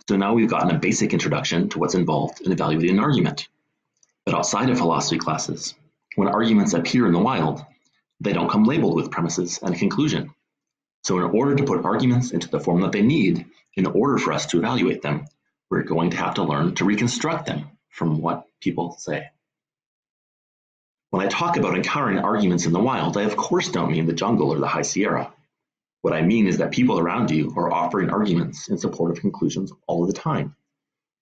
So now we've gotten a basic introduction to what's involved in evaluating an argument. But outside of philosophy classes, when arguments appear in the wild, they don't come labeled with premises and a conclusion. So in order to put arguments into the form that they need, in order for us to evaluate them, we're going to have to learn to reconstruct them from what people say. When I talk about encountering arguments in the wild, I of course don't mean the jungle or the high Sierra. What I mean is that people around you are offering arguments in support of conclusions all of the time,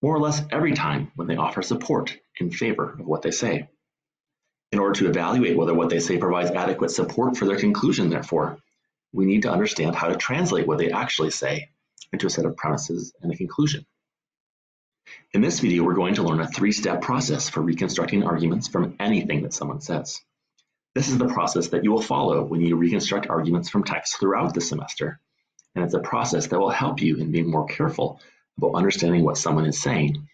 more or less every time when they offer support in favor of what they say. In order to evaluate whether what they say provides adequate support for their conclusion, therefore, we need to understand how to translate what they actually say into a set of premises and a conclusion. In this video, we're going to learn a three-step process for reconstructing arguments from anything that someone says. This is the process that you will follow when you reconstruct arguments from text throughout the semester, and it's a process that will help you in being more careful about understanding what someone is saying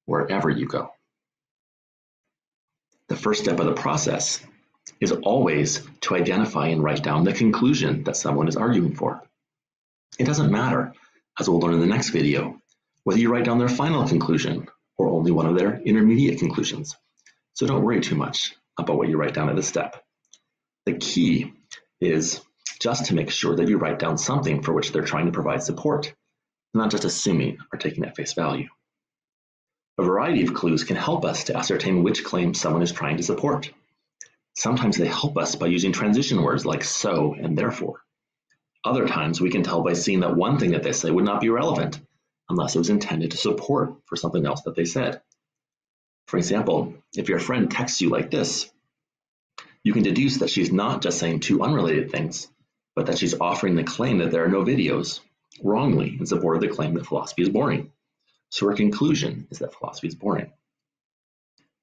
wherever you go. The first step of the process is always to identify and write down the conclusion that someone is arguing for. It doesn't matter, as we'll learn in the next video, whether you write down their final conclusion or only one of their intermediate conclusions. So don't worry too much about what you write down at this step. The key is just to make sure that you write down something for which they're trying to provide support, not just assuming or taking at face value. A variety of clues can help us to ascertain which claim someone is trying to support. Sometimes they help us by using transition words like so and therefore. Other times we can tell by seeing that one thing that they say would not be relevant unless it was intended to support for something else that they said. For example, if your friend texts you like this, you can deduce that she's not just saying two unrelated things, but that she's offering the claim that there are no videos wrongly in support of the claim that philosophy is boring. So her conclusion is that philosophy is boring.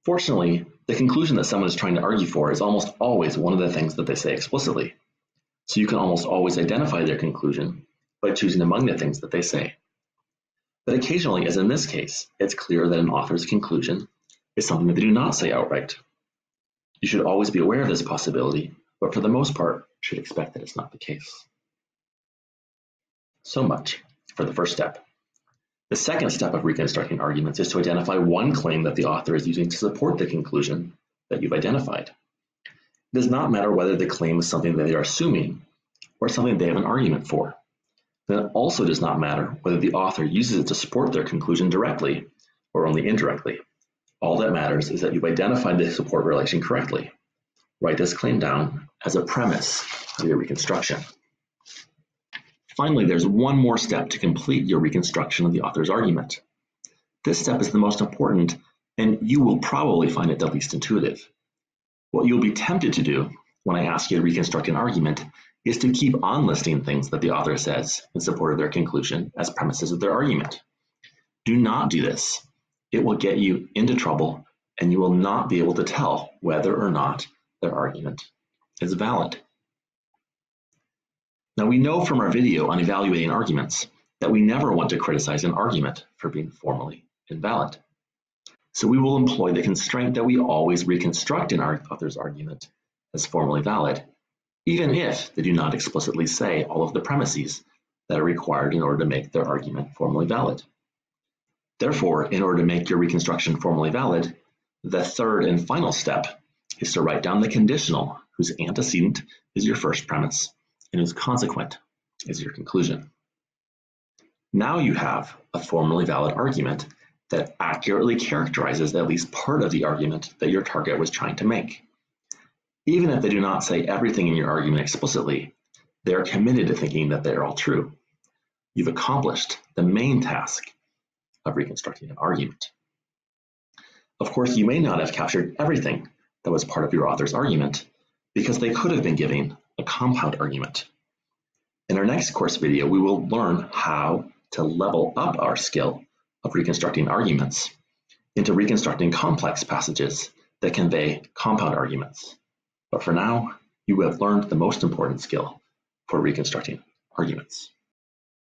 Fortunately, the conclusion that someone is trying to argue for is almost always one of the things that they say explicitly. So you can almost always identify their conclusion by choosing among the things that they say. But occasionally, as in this case, it's clear that an author's conclusion is something that they do not say outright. You should always be aware of this possibility, but for the most part, should expect that it's not the case. So much for the first step. The second step of reconstructing arguments is to identify one claim that the author is using to support the conclusion that you've identified. It does not matter whether the claim is something that they are assuming or something they have an argument for. Then it also does not matter whether the author uses it to support their conclusion directly or only indirectly. All that matters is that you've identified the support relation correctly. Write this claim down as a premise of your reconstruction. Finally, there's one more step to complete your reconstruction of the author's argument. This step is the most important, and you will probably find it the least intuitive. What you'll be tempted to do when I ask you to reconstruct an argument is to keep on listing things that the author says in support of their conclusion as premises of their argument. Do not do this. It will get you into trouble, and you will not be able to tell whether or not their argument is valid. Now, we know from our video on evaluating arguments that we never want to criticize an argument for being formally invalid. So we will employ the constraint that we always reconstruct an author's argument as formally valid, even if they do not explicitly say all of the premises that are required in order to make their argument formally valid. Therefore, in order to make your reconstruction formally valid, the third and final step is to write down the conditional whose antecedent is your first premise and whose consequent is your conclusion. Now you have a formally valid argument that accurately characterizes at least part of the argument that your target was trying to make. Even if they do not say everything in your argument explicitly, they are committed to thinking that they are all true. You've accomplished the main task of reconstructing an argument. Of course, you may not have captured everything that was part of your author's argument because they could have been giving a compound argument. In our next course video, we will learn how to level up our skill of reconstructing arguments into reconstructing complex passages that convey compound arguments. But for now, you have learned the most important skill for reconstructing arguments.